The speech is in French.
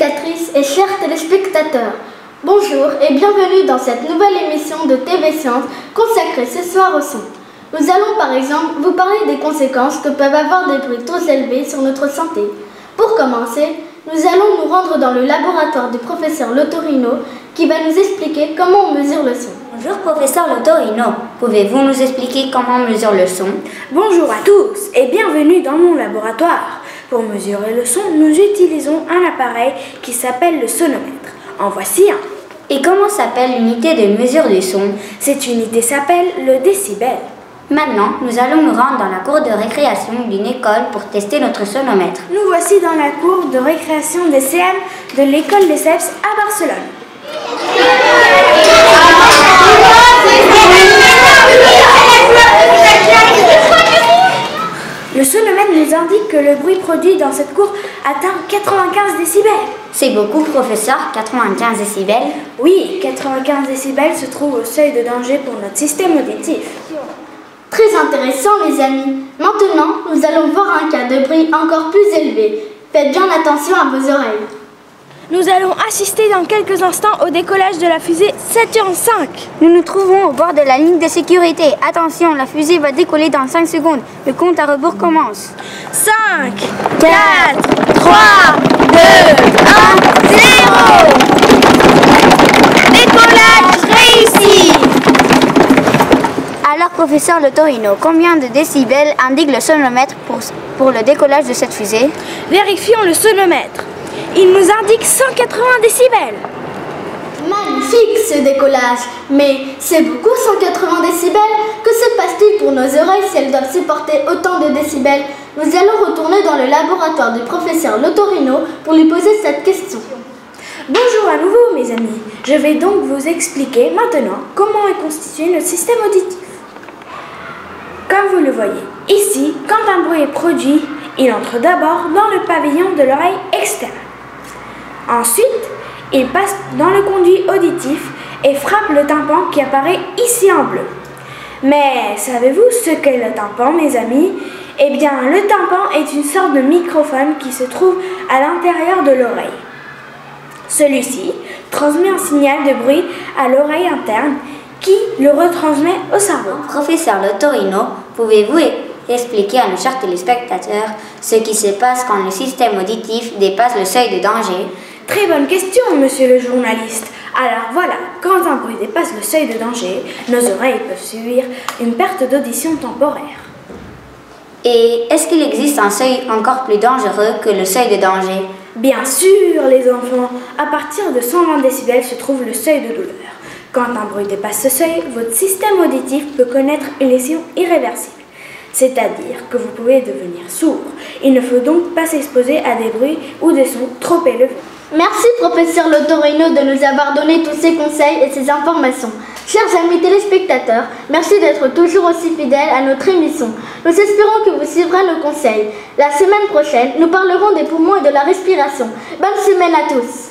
téléspectatrices et chers téléspectateurs. Bonjour et bienvenue dans cette nouvelle émission de TV Science consacrée ce soir au son. Nous allons par exemple vous parler des conséquences que peuvent avoir des bruits trop élevés sur notre santé. Pour commencer, nous allons nous rendre dans le laboratoire du professeur Lotorino qui va nous expliquer comment on mesure le son. Bonjour professeur Lotorino, pouvez-vous nous expliquer comment on mesure le son? Bonjour à tous et bienvenue dans mon laboratoire. Pour mesurer le son, nous utilisons un appareil qui s'appelle le sonomètre. En voici un. Et comment s'appelle l'unité de mesure du son? Cette unité s'appelle le décibel. Maintenant, nous allons nous rendre dans la cour de récréation d'une école pour tester notre sonomètre. Nous voici dans la cour de récréation des CM de l'école des CEPS à Barcelone. Le sonomètre nous indique que le bruit produit dans cette cour atteint 95 décibels. C'est beaucoup, professeur, 95 décibels? Oui, 95 décibels se trouve au seuil de danger pour notre système auditif. Très intéressant les amis. Maintenant, nous allons voir un cas de bruit encore plus élevé. Faites bien attention à vos oreilles. Nous allons assister dans quelques instants au décollage de la fusée Saturne V. Nous nous trouvons au bord de la ligne de sécurité. Attention, la fusée va décoller dans 5 secondes. Le compte à rebours commence. 5, 4, 3, 2, 1, 0. Décollage réussi. Alors, professeur Lotorino, combien de décibels indique le sonomètre pour le décollage de cette fusée? Vérifions le sonomètre. Il nous indique 180 décibels. Magnifique ce décollage. Mais c'est beaucoup 180 décibels. Que se passe-t-il pour nos oreilles si elles doivent supporter autant de décibels? Nous allons retourner dans le laboratoire du professeur Lotorino pour lui poser cette question. Bonjour à nouveau mes amis. Je vais donc vous expliquer maintenant comment est constitué notre système auditif. Comme vous le voyez ici, quand un bruit est produit, il entre d'abord dans le pavillon de l'oreille externe. Ensuite, il passe dans le conduit auditif et frappe le tympan qui apparaît ici en bleu. Mais savez-vous ce qu'est le tympan, mes amis? Eh bien, le tympan est une sorte de microphone qui se trouve à l'intérieur de l'oreille. Celui-ci transmet un signal de bruit à l'oreille interne qui le retransmet au cerveau. Professeur Lotorino, pouvez-vous expliquer à nos chers téléspectateurs ce qui se passe quand le système auditif dépasse le seuil de danger? Très bonne question, monsieur le journaliste. Alors voilà, quand un bruit dépasse le seuil de danger, nos oreilles peuvent subir une perte d'audition temporaire. Et est-ce qu'il existe un seuil encore plus dangereux que le seuil de danger? Bien sûr, les enfants. À partir de 120 décibels se trouve le seuil de douleur. Quand un bruit dépasse ce seuil, votre système auditif peut connaître une lésion irréversible. C'est-à-dire que vous pouvez devenir sourd. Il ne faut donc pas s'exposer à des bruits ou des sons trop élevés. Merci professeur Lotorino de nous avoir donné tous ces conseils et ces informations. Chers amis téléspectateurs, merci d'être toujours aussi fidèles à notre émission. Nous espérons que vous suivrez nos conseils. La semaine prochaine, nous parlerons des poumons et de la respiration. Bonne semaine à tous.